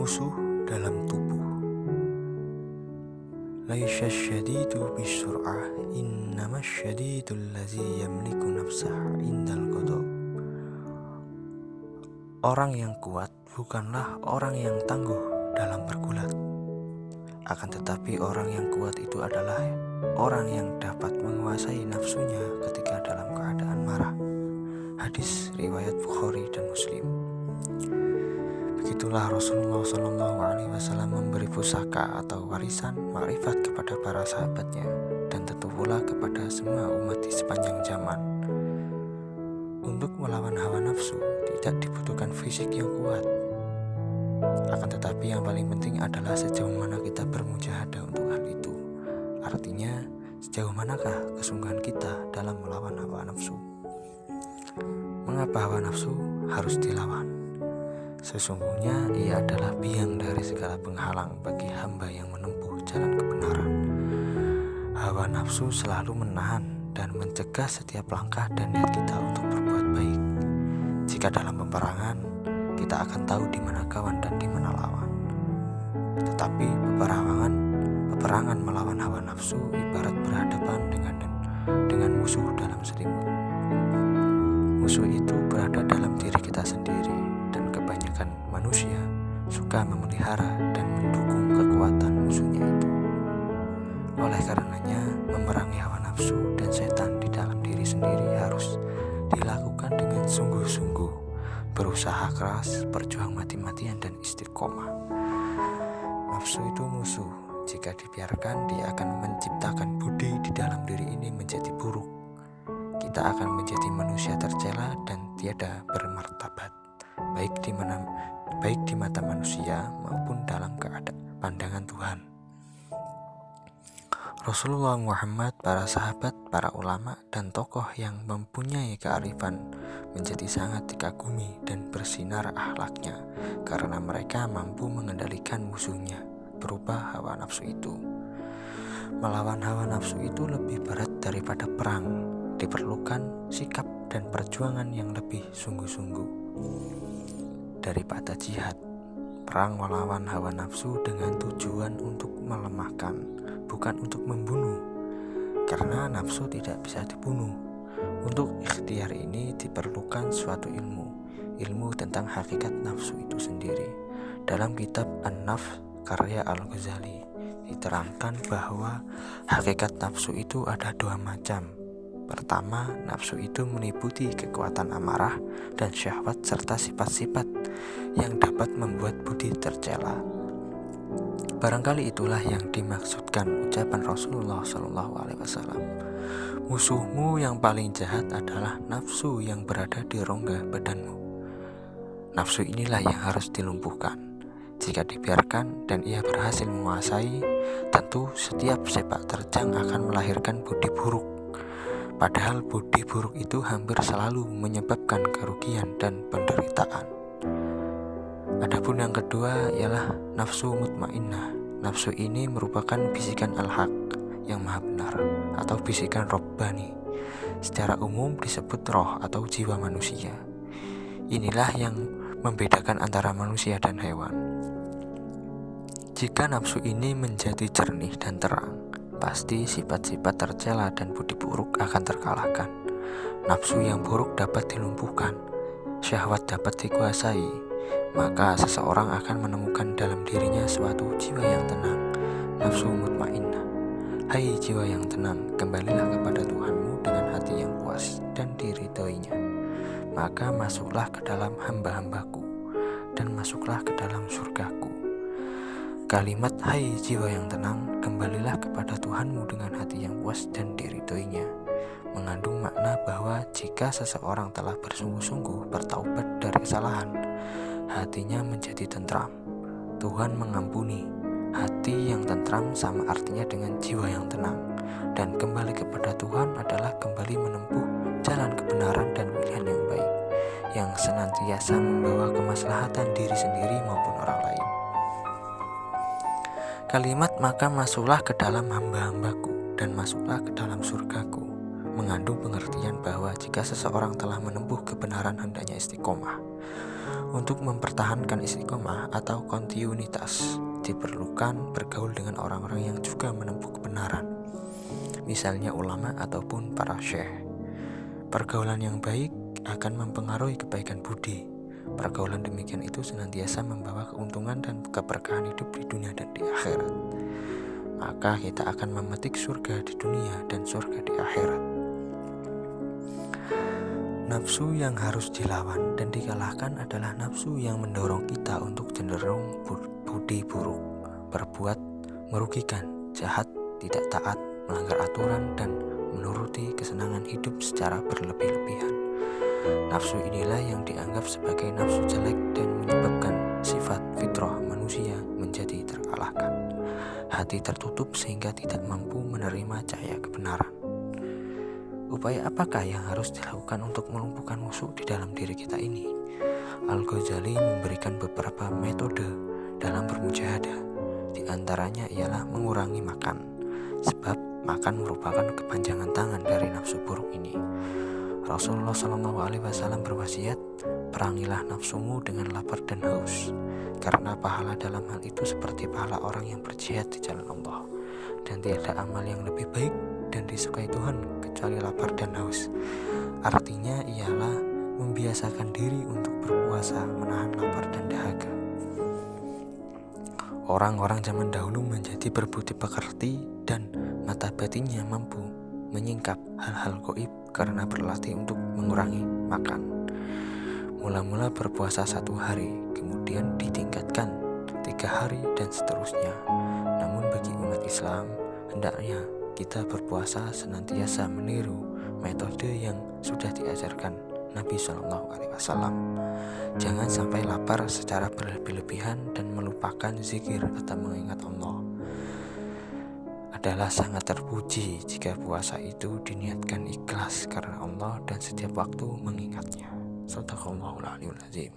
musuh dalam tubuh. Laisa syadidu bisur'ah, innamas syadidul ladzi yamliku nafsah indal ghadab. Orang yang kuat bukanlah orang yang tangguh dalam bergulat. Akan tetapi orang yang kuat itu adalah orang yang dapat menguasai nafsunya ketika dalam keadaan marah. Hadis riwayat Bukhari dan Muslim. Begitulah Rasulullah SAW memberi pusaka atau warisan makrifat kepada para sahabatnya, dan tentu pula kepada semua umat di sepanjang zaman. Untuk melawan hawa nafsu tidak dibutuhkan fisik yang kuat. Akan tetapi yang paling penting adalah sejauh mana kita bermujahadah untuk hal itu. Artinya, sejauh manakah kesungguhan kita dalam melawan hawa nafsu. Mengapa hawa nafsu harus dilawan? Sesungguhnya ia adalah biang dari segala penghalang bagi hamba yang menempuh jalan kebenaran. Hawa nafsu selalu menahan dan mencegah setiap langkah dan niat kita untuk berbuat baik. Jika dalam peperangan, kita akan tahu di mana kawan dan di mana lawan. Tetapi peperangan melawan hawa nafsu ibarat berhadapan dengan musuh dalam selimut. Musuh itu berada dalam diri kita sendiri, dan kebanyakan manusia suka memelihara dan mendukung kekuatan musuhnya itu. Oleh karenanya, memerangi hawa nafsu dan setan di dalam diri sendiri harus dilakukan dengan sungguh-sungguh, berusaha keras, berjuang mati-matian dan istiqomah. Nafsu itu musuh. Jika dibiarkan, dia akan menciptakan budi di dalam diri ini menjadi buruk. Kita akan menjadi manusia tercela dan tiada bermartabat, baik di mata manusia maupun dalam pandangan Tuhan. Rasulullah Muhammad, para sahabat, para ulama, dan tokoh yang mempunyai kearifan menjadi sangat dikagumi dan bersinar akhlaknya karena mereka mampu mengendalikan musuhnya berupa hawa nafsu itu. Melawan hawa nafsu itu lebih berat daripada perang. Diperlukan sikap dan perjuangan yang lebih sungguh-sungguh daripada jihad. Perang melawan hawa nafsu dengan tujuan untuk melemahkan, bukan untuk membunuh, karena nafsu tidak bisa dibunuh. Untuk ikhtiar ini diperlukan suatu ilmu tentang hakikat nafsu itu sendiri. Dalam kitab An-Nafs karya Al-Ghazali diterangkan bahwa hakikat nafsu itu ada dua macam. Pertama, nafsu itu meliputi kekuatan amarah dan syahwat serta sifat-sifat yang dapat membuat budi tercela. Barangkali itulah yang dimaksudkan ucapan Rasulullah SAW. Musuhmu yang paling jahat adalah nafsu yang berada di rongga badanmu. Nafsu inilah yang harus dilumpuhkan. Jika dibiarkan dan ia berhasil menguasai, tentu setiap sepak terjang akan melahirkan budi buruk. Padahal budi buruk itu hampir selalu menyebabkan kerugian dan penderitaan. Adapun yang kedua ialah nafsu mutmainnah. Nafsu ini merupakan bisikan al-haq yang maha benar atau bisikan Rabbani. Secara umum disebut roh atau jiwa manusia. Inilah yang membedakan antara manusia dan hewan. Jika nafsu ini menjadi jernih dan terang, pasti sifat-sifat tercela dan budi buruk akan terkalahkan. Nafsu yang buruk dapat dilumpuhkan, syahwat dapat dikuasai, maka seseorang akan menemukan dalam dirinya suatu jiwa yang tenang, nafsu mutmainnah. Hai jiwa yang tenang, kembalilah kepada Tuhanmu dengan hati yang puas dan diridhoinya. Maka masuklah ke dalam hamba-hambaku dan masuklah ke dalam surgaku. Kalimat hai jiwa yang tenang, kembalilah kepada Tuhanmu dengan hati yang puas dan diridhoinya mengandung makna bahwa jika seseorang telah bersungguh-sungguh bertaubat dari kesalahan, hatinya menjadi tentram. Tuhan mengampuni. Hati yang tentram sama artinya dengan jiwa yang tenang, dan kembali kepada Tuhan adalah kembali menempuh jalan kebenaran dan pilihan yang baik, yang senantiasa membawa kemaslahatan diri sendiri maupun orang lain. Kalimat maka masuklah ke dalam hamba-hambaku dan masuklah ke dalam surgaku mengandung pengertian bahwa jika seseorang telah menempuh kebenaran hendaknya istiqomah. Untuk mempertahankan istiqomah atau kontinuitas, diperlukan bergaul dengan orang-orang yang juga menempuh kebenaran, misalnya ulama ataupun para syekh. Pergaulan yang baik akan mempengaruhi kebaikan budi. Pergaulan demikian itu senantiasa membawa keuntungan dan keberkahan hidup di dunia dan di akhirat. Maka kita akan memetik surga di dunia dan surga di akhirat. Nafsu yang harus dilawan dan dikalahkan adalah nafsu yang mendorong kita untuk cenderung budi buruk, berbuat merugikan, jahat, tidak taat, melanggar aturan, dan menuruti kesenangan hidup secara berlebih-lebihan. Nafsu inilah yang dianggap sebagai nafsu jelek dan menyebabkan sifat fitrah manusia menjadi terkalahkan. Hati tertutup sehingga tidak mampu menerima cahaya kebenaran. Upaya apakah yang harus dilakukan untuk melumpuhkan musuh di dalam diri kita ini? Al-Ghazali memberikan beberapa metode dalam bermujahadah. Di antaranya ialah mengurangi makan, sebab makan merupakan kepanjangan tangan dari nafsu buruk ini. Rasulullah SAW berwasiat, perangilah nafsumu dengan lapar dan haus, karena pahala dalam hal itu seperti pahala orang yang berjihad di jalan Allah, dan tiada amal yang lebih baik dan disukai Tuhan kecuali lapar dan haus. Artinya ialah membiasakan diri untuk berpuasa, menahan lapar dan dahaga. Orang-orang zaman dahulu menjadi berbudi pekerti dan mata batinnya mampu menyingkap hal-hal gaib karena berlatih untuk mengurangi makan. Mula-mula berpuasa 1 hari, kemudian ditingkatkan 3 hari dan seterusnya. Namun bagi umat Islam, hendaknya kita berpuasa senantiasa meniru metode yang sudah diajarkan Nabi SAW. Jangan sampai lapar secara berlebih-lebihan dan melupakan zikir atau mengingat Allah. Adalah sangat terpuji jika puasa itu diniatkan ikhlas karena Allah dan setiap waktu mengingatnya. Shadaqallahul Aliyul Azim.